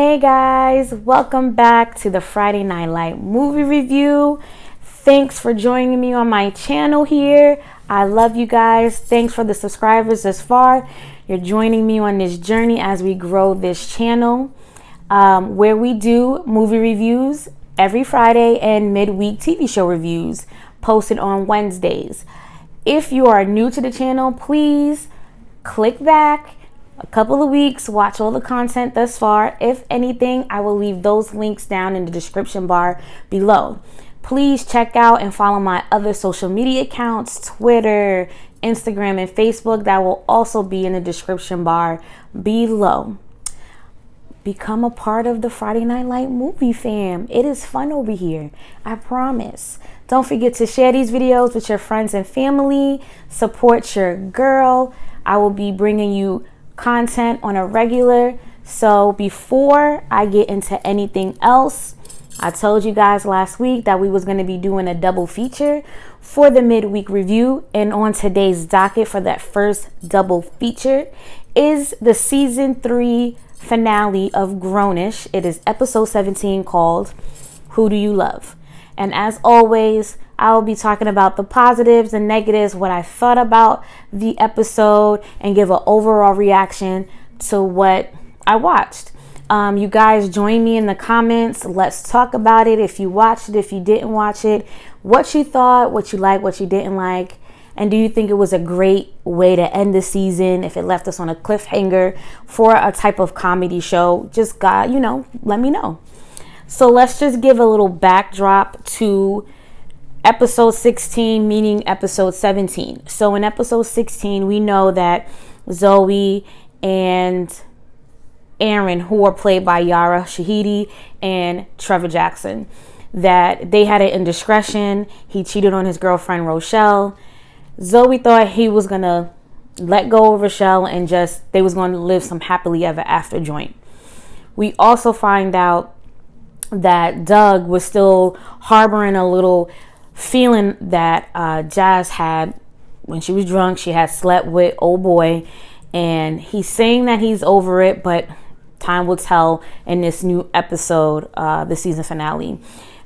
Hey guys, welcome back to the Friday Night Light movie review. Thanks for joining me on my channel here. I love you guys. Thanks for the subscribers thus far. You're joining me on this journey as we grow this channel, where we do movie reviews every Friday and midweek TV show reviews posted on Wednesdays. If you are new to the channel, please click back a couple of weeks, watch all the content thus far. If anything, I will leave those links down in the description bar below. Please check out and follow my other social media accounts, Twitter, Instagram, and Facebook. That will also be in the description bar below. Become a part of the Friday Night Light movie fam. It is fun over here, I promise. Don't forget to share these videos with your friends and family. Support your girl. I will be bringing you content on a regular. So before I get into anything else, I told you guys last week that we was going to be doing a double feature for the midweek review, and on today's docket for that first double feature is the season 3 finale of Grownish. It is episode 17 called Who Do You Love? And as always, I will be talking about the positives and negatives, what I thought about the episode, and give an overall reaction to what I watched. You guys join me in the comments. Let's talk about it. If you watched it, if you didn't watch it, what you thought, what you liked, what you didn't like. And do you think it was a great way to end the season? If it left us on a cliffhanger for a type of comedy show, just let me know. So let's just give a little backdrop to episode 16, meaning episode 17. So in episode 16, we know that Zoe and Aaron, who are played by Yara Shahidi and Trevor Jackson, that they had an indiscretion. He cheated on his girlfriend, Rochelle. Zoe thought he was going to let go of Rochelle and they was going to live some happily ever after joint. We also find out that Doug was still harboring a little feeling that Jazz had when she was drunk. She had slept with old boy, and he's saying that he's over it, but time will tell in this new episode, the season finale.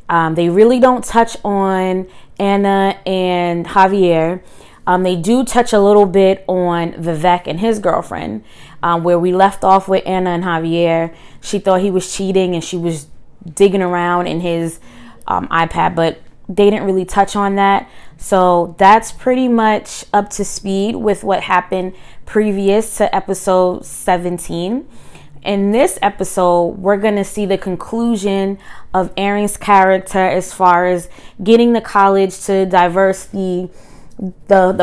They really don't touch on Anna and Javier. They do touch a little bit on Vivek and his girlfriend, where we left off with Anna and Javier. She thought he was cheating and she was digging around in his iPad, but they didn't really touch on that. So that's pretty much up to speed with what happened previous to episode 17. In this episode, we're going to see the conclusion of Aaron's character as far as getting the college to diverse the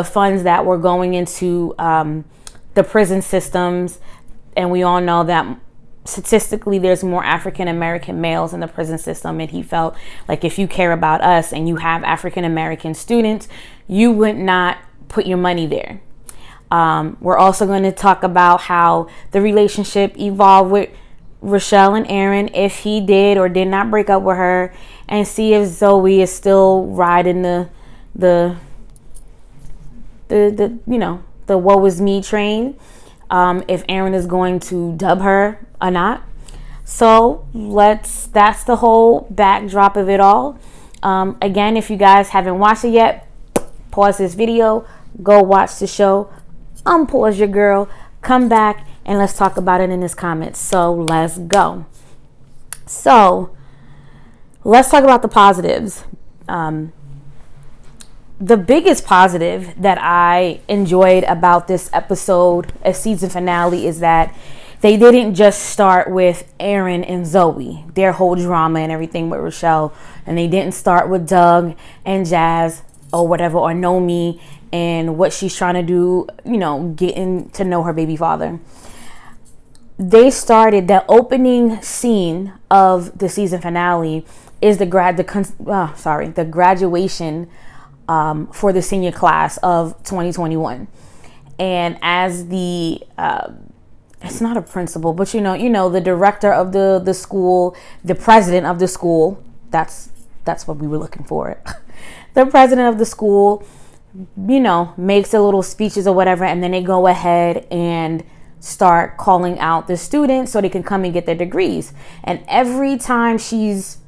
funds that were going into the prison systems. And we all know that statistically there's more African American males in the prison system, and he felt like if you care about us and you have African American students, you would not put your money there. We're also going to talk about how the relationship evolved with Rochelle and Aaron, if he did or did not break up with her, and see if Zoe is still riding the woe is me train. If Aaron is going to dub her or not. So that's the whole backdrop of it all. Again, if you guys haven't watched it yet, pause this video, go watch the show, unpause your girl, come back, and let's talk about it in this comments. So let's go. So let's talk about the positives. The biggest positive that I enjoyed about this episode, a season finale, is that they didn't just start with Aaron and Zoe, their whole drama and everything with Rochelle, and they didn't start with Doug and Jazz or whatever, or Nomi and what she's trying to do, getting to know her baby father. They started, the opening scene of the season finale is the graduation for the senior class of 2021. And as the it's not a principal, but the director of the school, the president of the school, that's what we were looking for. The president of the school, makes a little speeches or whatever, and then they go ahead and start calling out the students so they can come and get their degrees. And every time she's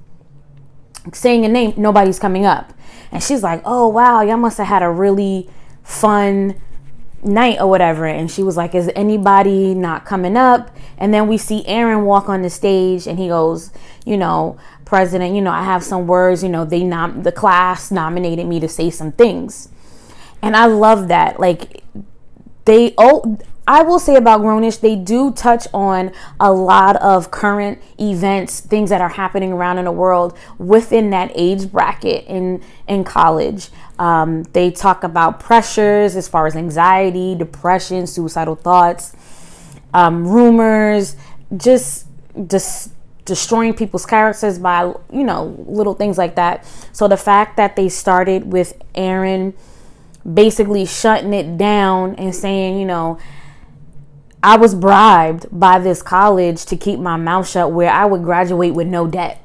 saying a name, nobody's coming up. And she's like, oh, wow, y'all must have had a really fun night or whatever. And she was like, is anybody not coming up? And then we see Aaron walk on the stage and he goes, President, I have some words, the class nominated me to say some things. And I love that. Like, I will say about Grownish, they do touch on a lot of current events, things that are happening around in the world within that age bracket in college. They talk about pressures as far as anxiety, depression, suicidal thoughts, rumors, just destroying people's characters by, little things like that. So the fact that they started with Aaron basically shutting it down and saying, I was bribed by this college to keep my mouth shut where I would graduate with no debt.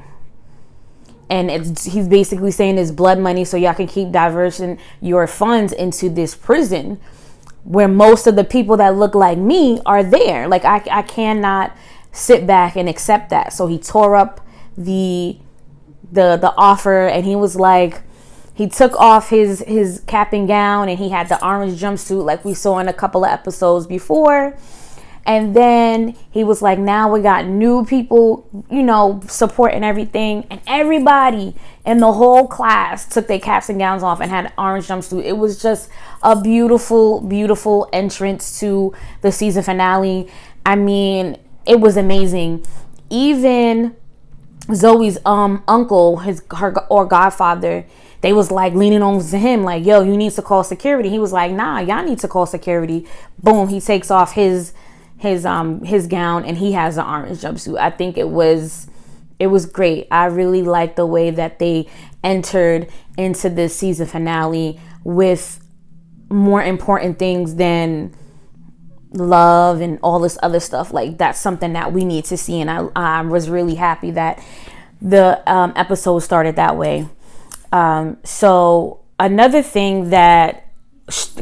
And he's basically saying it's blood money so y'all can keep diverting your funds into this prison where most of the people that look like me are there. Like, I cannot sit back and accept that. So he tore up the offer, and he was like, he took off his cap and gown, and he had the orange jumpsuit like we saw in a couple of episodes before. And then he was like, now we got new people, supporting everything. And everybody in the whole class took their caps and gowns off and had an orange jumpsuit. It was just a beautiful, beautiful entrance to the season finale. I mean, it was amazing. Even Zoe's uncle, her godfather, they was like leaning on to him like, yo, you need to call security. He was like, nah, y'all need to call security. Boom, he takes off his gown and he has an orange jumpsuit. I think it was great. I really liked the way that they entered into this season finale with more important things than love and all this other stuff. Like, that's something that we need to see, and I was really happy that the episode started that way. So another thing that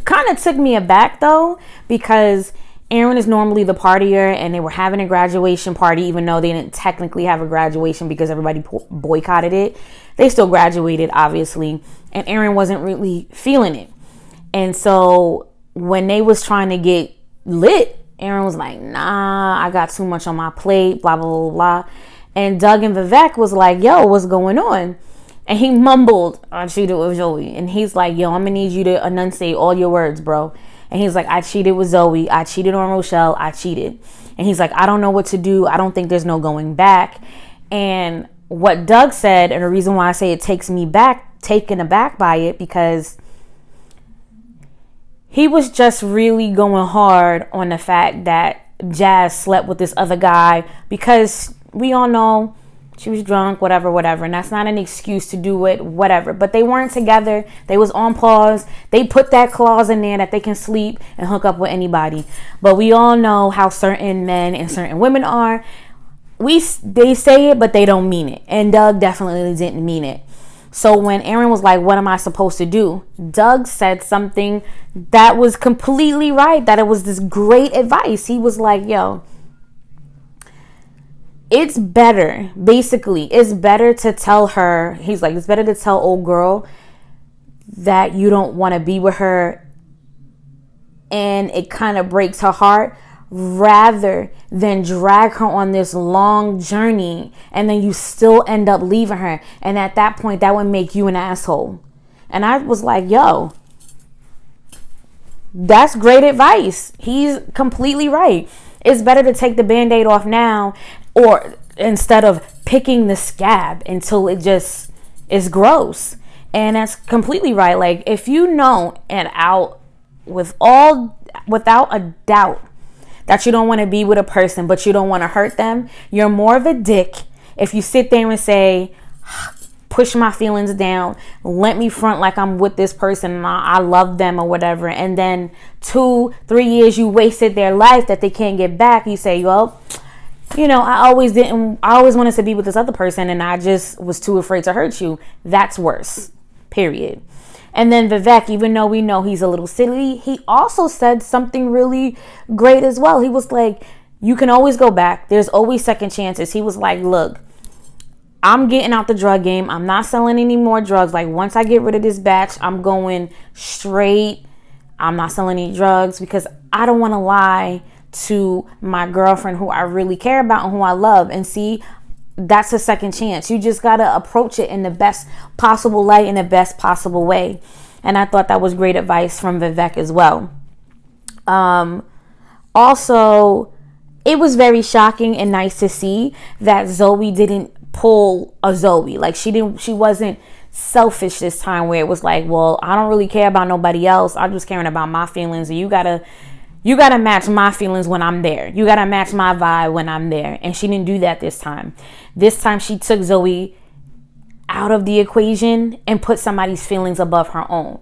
kind of took me aback though, because Aaron is normally the partier, and they were having a graduation party, even though they didn't technically have a graduation because everybody boycotted it. They still graduated, obviously, and Aaron wasn't really feeling it. And so when they was trying to get lit, Aaron was like, nah, I got too much on my plate, blah, blah, blah, blah. And Doug and Vivek was like, yo, what's going on? And he mumbled, I cheated with Joey. And he's like, yo, I'm going to need you to enunciate all your words, bro. And he's like, I cheated with Zoe. I cheated on Rochelle. I cheated. And he's like, I don't know what to do. I don't think there's no going back. And what Doug said, and the reason why I say it takes me back, taken aback by it, because he was just really going hard on the fact that Jazz slept with this other guy, because we all know she was drunk, whatever. And that's not an excuse to do it, whatever. But they weren't together. They was on pause. They put that clause in there that they can sleep and hook up with anybody. But we all know how certain men and certain women are. They say it, but they don't mean it. And Doug definitely didn't mean it. So when Aaron was like, what am I supposed to do? Doug said something that was completely right, that it was this great advice. He was like, yo, it's better to tell her, he's like, it's better to tell old girl that you don't want to be with her and it kind of breaks her heart, rather than drag her on this long journey and then you still end up leaving her. And at that point, that would make you an asshole. And I was like, yo, that's great advice. He's completely right. It's better to take the Band-Aid off now, or instead of picking the scab until it just is gross. And that's completely right. Like, if you know and out without a doubt that you don't want to be with a person, but you don't want to hurt them, you're more of a dick if you sit there and say, push my feelings down, let me front like I'm with this person and I love them or whatever, and then 2-3 years you wasted their life that they can't get back. You say, well, I always wanted to be with this other person and I just was too afraid to hurt you. That's worse, period. And then Vivek, even though we know he's a little silly, he also said something really great as well. He was like, you can always go back. There's always second chances. He was like, look, I'm getting out the drug game. I'm not selling any more drugs. Like, once I get rid of this batch, I'm going straight. I'm not selling any drugs because I don't want to lie to my girlfriend who I really care about and who I love. And see, that's a second chance. You just got to approach it in the best possible light, in the best possible way. And I thought that was great advice from Vivek as well. Also, it was very shocking and nice to see that Zoe didn't pull a Zoe. Like, she wasn't selfish this time, where it was like, well, I don't really care about nobody else. I'm just caring about my feelings. And you gotta match my feelings when I'm there. You gotta match my vibe when I'm there. And she didn't do that this time. This time she took Zoe out of the equation and put somebody's feelings above her own.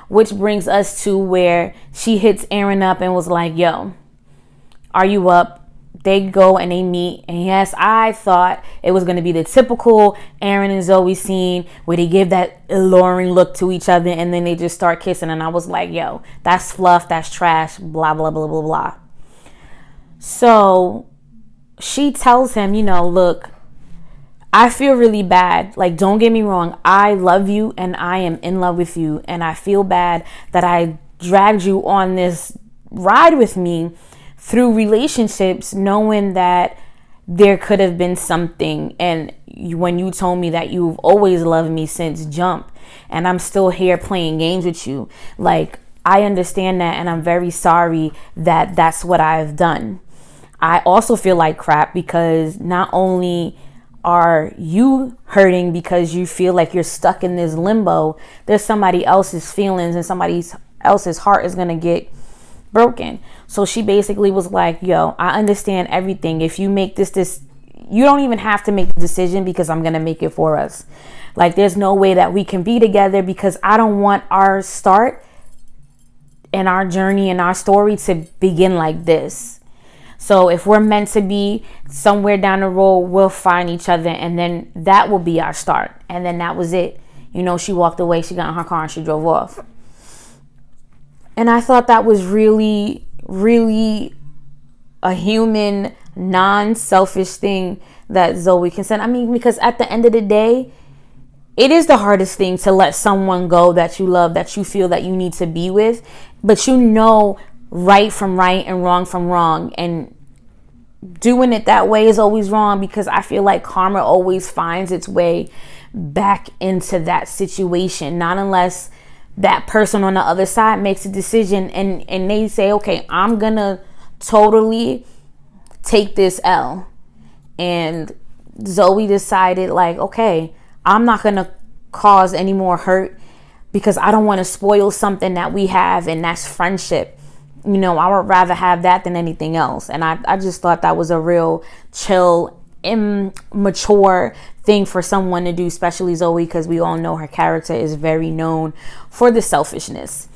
Which brings us to where she hits Aaron up and was like, yo, are you up? They go and they meet. And yes, I thought it was going to be the typical Aaron and Zoe scene where they give that alluring look to each other and then they just start kissing. And I was like, yo, that's fluff, that's trash, blah, blah, blah, blah, blah. So she tells him, you know, look, I feel really bad. Like, don't get me wrong. I love you and I am in love with you. And I feel bad that I dragged you on this ride with me through relationships, knowing that there could have been something. And when you told me that you've always loved me since jump, and I'm still here playing games with you, like, I understand that, and I'm very sorry that that's what I've done. I also feel like crap because not only are you hurting because you feel like you're stuck in this limbo, there's somebody else's feelings and somebody else's heart is gonna get broken. So she basically was like, yo, I understand everything. If you make this, you don't even have to make the decision because I'm going to make it for us. Like, there's no way that we can be together because I don't want our start and our journey and our story to begin like this. So if we're meant to be somewhere down the road, we'll find each other and then that will be our start. And then that was it. You know, she walked away, she got in her car and she drove off. And I thought that was really, really a human, non-selfish thing that Zoe can send. I mean, because at the end of the day, it is the hardest thing to let someone go that you love, that you feel that you need to be with. But you know right from right and wrong from wrong. And doing it that way is always wrong because I feel like karma always finds its way back into that situation. Not unless that person on the other side makes a decision and they say, okay, I'm gonna totally take this L. And Zoe decided, like, okay, I'm not gonna cause any more hurt because I don't want to spoil something that we have, and that's friendship. You know, I would rather have that than anything else. And I just thought that was a real chill, immature thing for someone to do, especially Zoe, because we all know her character is very known for the selfishness.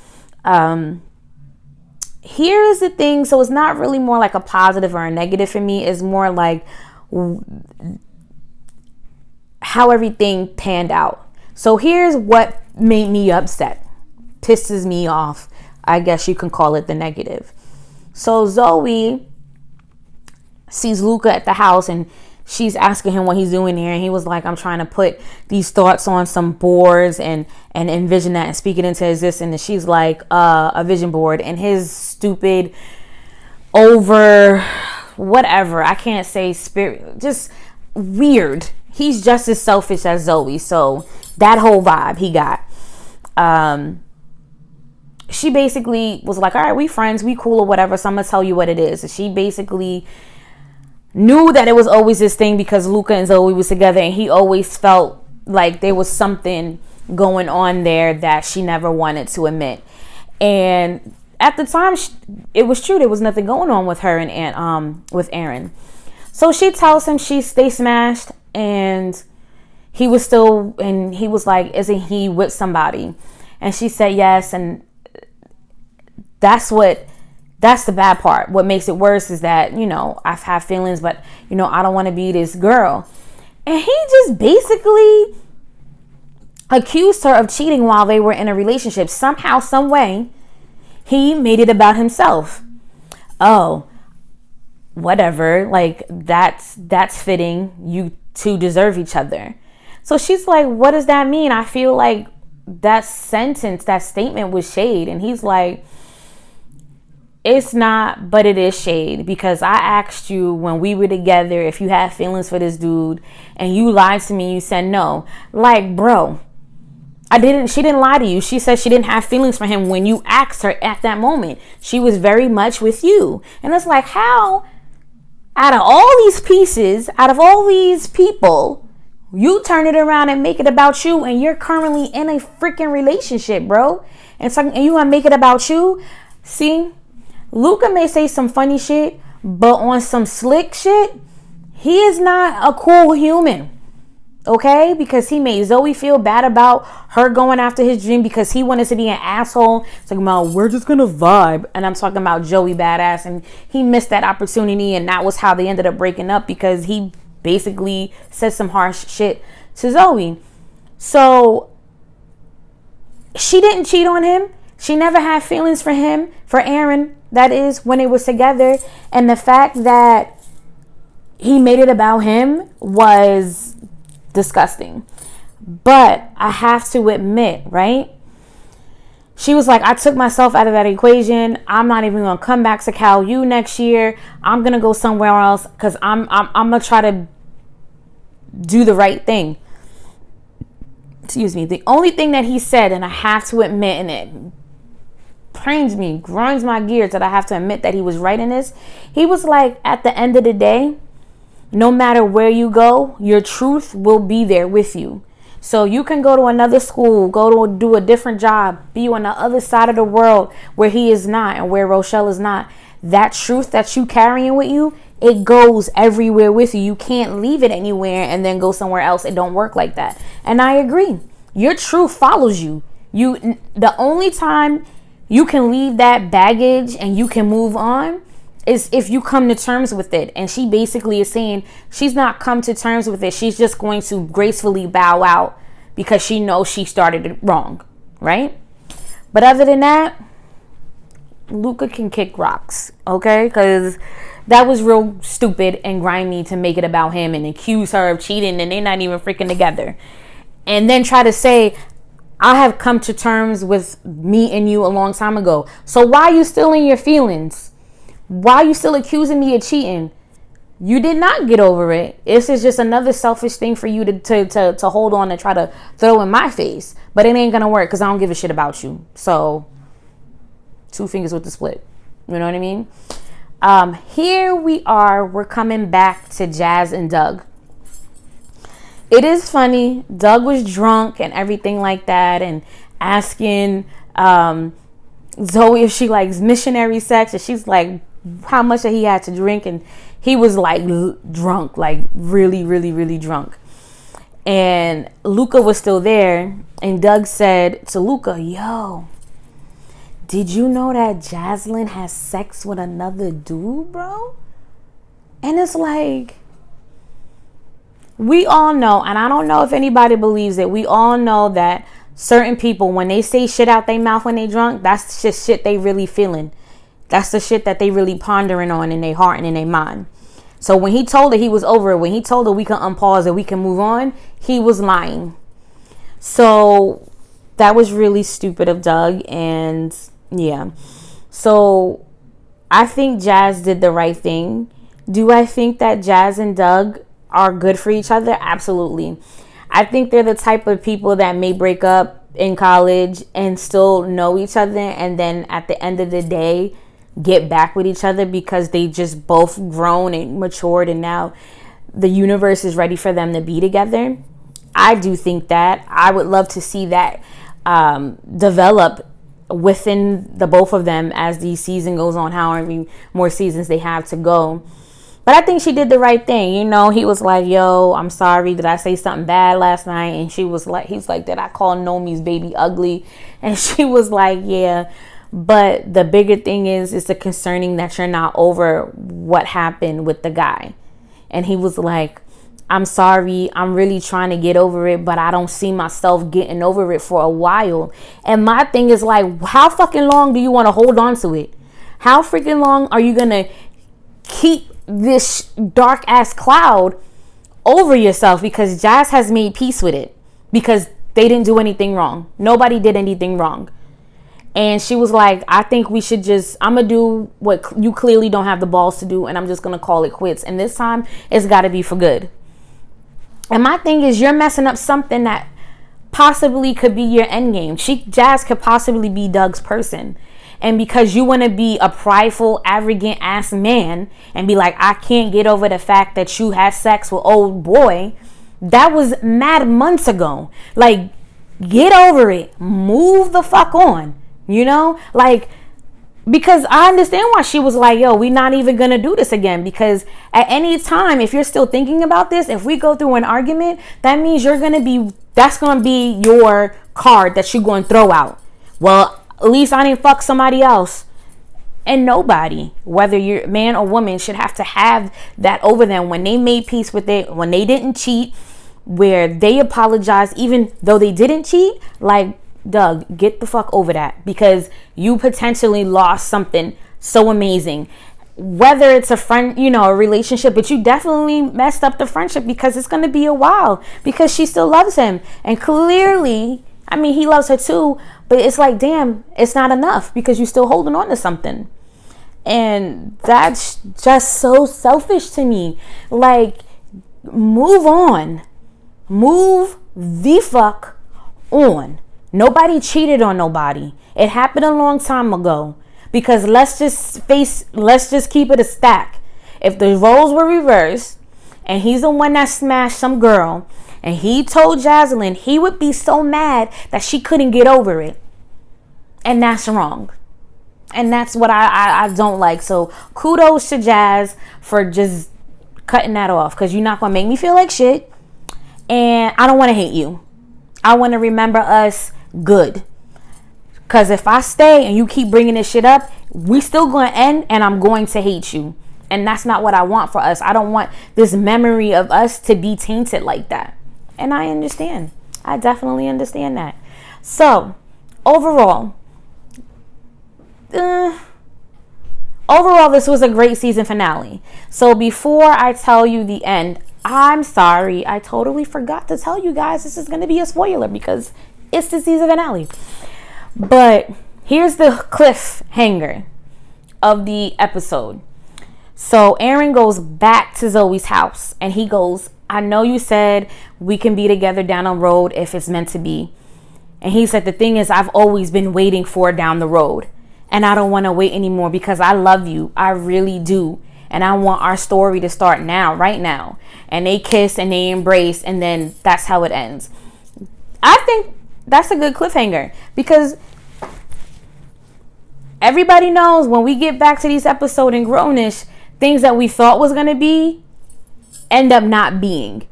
Here is the thing. So it's not really more like a positive or a negative for me. It's more like how everything panned out. So here's what made me upset, pisses me off. I guess you can call it the negative. So Zoe sees Luca at the house and she's asking him what he's doing here. And he was like, I'm trying to put these thoughts on some boards and envision that and speak it into existence. And she's like, a vision board. And his stupid over whatever, I can't say spirit, just weird. He's just as selfish as Zoe. So that whole vibe he got. She basically was like, all right, we friends, we cool or whatever. So I'm going to tell you what it is. And she basically knew that it was always this thing because Luca and Zoe was together, and he always felt like there was something going on there that she never wanted to admit. And at the time, it was true. There was nothing going on with her and with Aaron. So she tells him they smashed, and he was like, isn't he with somebody? And she said yes. And that's the bad part. What makes it worse is that, you know, I've had feelings, but, you know, I don't want to be this girl. And he just basically accused her of cheating while they were in a relationship. Somehow, some way, he made it about himself. Oh, whatever. Like, that's fitting. You two deserve each other. So she's like, what does that mean? I feel like that statement was shade. And he's like, it's not, but it is shade, because I asked you when we were together if you had feelings for this dude, and you lied to me. You said no. Like, bro, she didn't lie to you. She said she didn't have feelings for him when you asked her at that moment. She was very much with you. And it's like, how, out of all these pieces, out of all these people, you turn it around and make it about you, and you're currently in a freaking relationship, bro. And you want to make it about you? See, Luca may say some funny shit, but on some slick shit, he is not a cool human. Okay? Because he made Zoe feel bad about her going after his dream because he wanted to be an asshole. It's talking about, we're just gonna vibe. And I'm talking about Joey Badass. And he missed that opportunity. And that was how they ended up breaking up, because he basically said some harsh shit to Zoe. So she didn't cheat on him. She never had feelings for him, for Aaron, that is, when they was together. And the fact that he made it about him was disgusting. But I have to admit, right? She was like, I took myself out of that equation. I'm not even going to come back to Cal U next year. I'm going to go somewhere else because I'm going to try to do the right thing. Excuse me. The only thing that he said, and I have to admit, and it grinds my gears that I have to admit that he was right in this. He was like, at the end of the day, no matter where you go, your truth will be there with you. So you can go to another school, do a different job, be on the other side of the world where he is not and where Rochelle is not. That truth that you carrying with you, it goes everywhere with you. You can't leave it anywhere and then go somewhere else. It don't work like that. And I agree. Your truth follows you. The only time you can leave that baggage and you can move on is if you come to terms with it. And she basically is saying she's not come to terms with it. She's just going to gracefully bow out because she knows she started it wrong, right? But other than that, Luca can kick rocks, okay? Because that was real stupid and grimy to make it about him and accuse her of cheating, and they're not even freaking together. And then try to say, I have come to terms with me and you a long time ago. So why are you still in your feelings? Why are you still accusing me of cheating? You did not get over it. This is just another selfish thing for you to hold on and try to throw in my face. But it ain't going to work because I don't give a shit about you. So, 2 fingers with the split. You know what I mean? Here we are. We're coming back to Jazz and Doug. It is funny. Doug was drunk and everything like that, and asking Zoe if she likes missionary sex, and she's like, how much that he had to drink, and he was like drunk, like really, really, really drunk. And Luca was still there, and Doug said to Luca, yo, did you know that Jaslyn has sex with another dude, bro? And it's like, we all know, and I don't know if anybody believes it, we all know that certain people, when they say shit out their mouth when they drunk, that's just shit they really feeling. That's the shit that they really pondering on in their heart and in their mind. So when he told her he was over it, when he told her we can unpause and we can move on, he was lying. So that was really stupid of Doug. And yeah. So I think Jazz did the right thing. Do I think that Jazz and Doug are good for each other? Absolutely. I think they're the type of people that may break up in college and still know each other, and then at the end of the day get back with each other because they just both grown and matured, and now the universe is ready for them to be together. I do think that. I would love to see that develop within the both of them as the season goes on, however many more seasons they have to go. But I think she did the right thing. You know, he was like, yo, I'm sorry. Did I say something bad last night? And she was like, he's like, did I call Nomi's baby ugly? And she was like, yeah. But the bigger thing is the concerning that you're not over what happened with the guy. And he was like, I'm sorry, I'm really trying to get over it, but I don't see myself getting over it for a while. And my thing is like, how fucking long do you want to hold on to it? How freaking long are you going to keep this dark ass cloud over yourself? Because Jazz has made peace with it, because they didn't do anything wrong. Nobody did anything wrong. And she was like, I think we should I'm going to do what you clearly don't have the balls to do, and I'm just going to call it quits. And this time, it's got to be for good. And my thing is, you're messing up something that possibly could be your end game. Jazz could possibly be Doug's person. And because you want to be a prideful, arrogant ass man and be like, I can't get over the fact that you had sex with old boy, that was mad months ago. Like, get over it. Move the fuck on. You know? Like, because I understand why she was like, yo, we're not even going to do this again. Because at any time, if you're still thinking about this, if we go through an argument, that means that's going to be your card that you're going to throw out. Well, at least I didn't fuck somebody else. And nobody, whether you're man or woman, should have to have that over them when they made peace with it, when they didn't cheat, where they apologized, even though they didn't cheat. Like, Doug, get the fuck over that, because you potentially lost something so amazing. Whether it's a friend, a relationship, but you definitely messed up the friendship, because it's going to be a while, because she still loves him. And clearly, I mean, he loves her too, but it's like, damn, it's not enough, because you're still holding on to something. And that's just so selfish to me. Like, move on. Move the fuck on. Nobody cheated on nobody. It happened a long time ago. Because let's just keep it a stack. If the roles were reversed and he's the one that smashed some girl and he told Jaslyn, he would be so mad that she couldn't get over it. And that's wrong. And that's what I don't like. So kudos to Jazz for just cutting that off, because you're not going to make me feel like shit. And I don't want to hate you. I want to remember us good. Because if I stay and you keep bringing this shit up, we still going to end and I'm going to hate you. And that's not what I want for us. I don't want this memory of us to be tainted like that. And I understand. I definitely understand that. So, overall, this was a great season finale. So before I tell you the end, I'm sorry. I totally forgot to tell you guys this is going to be a spoiler, because it's the season finale. But here's the cliffhanger of the episode. So Aaron goes back to Zoe's house and he goes, I know you said we can be together down the road if it's meant to be. And he said, the thing is, I've always been waiting for down the road. And I don't want to wait anymore, because I love you. I really do. And I want our story to start now, right now. And they kiss and they embrace, and then that's how it ends. I think that's a good cliffhanger, because everybody knows when we get back to these episodes in Grownish, things that we thought was going to be end up not being.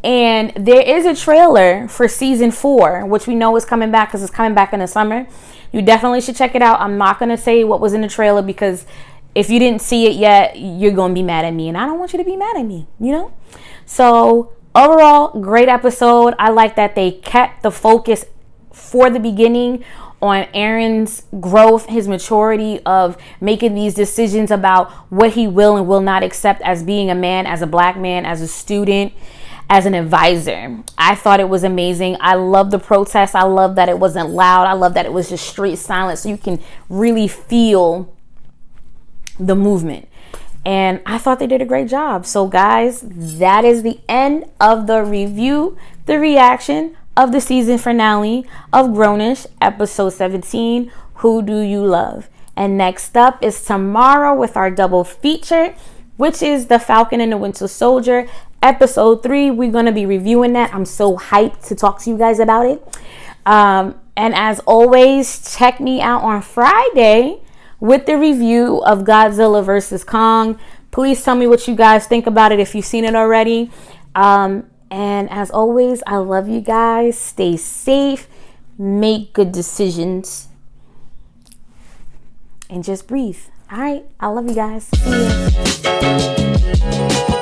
And there is a trailer for season 4, which we know is coming back, because it's coming back in the summer. You definitely should check it out. I'm not going to say what was in the trailer, because if you didn't see it yet, you're going to be mad at me. And I don't want you to be mad at me, So overall, great episode. I like that they kept the focus for the beginning on Aaron's growth, his maturity of making these decisions about what he will and will not accept as being a man, as a black man, as a student, as an advisor. I thought it was amazing. I love the protest. I love that it wasn't loud. I love that it was just straight silence, so you can really feel the movement. And I thought they did a great job. So guys, that is the end of the review, the reaction of the season finale of Grownish, episode 17, Who Do You Love? And next up is tomorrow with our double feature, which is The Falcon and the Winter Soldier, episode 3. We're going to be reviewing that. I'm so hyped to talk to you guys about it. And as always, check me out on Friday with the review of Godzilla vs. Kong. Please tell me what you guys think about it if you've seen it already. And as always, I love you guys. Stay safe. Make good decisions. And just breathe. All right. I love you guys. See you.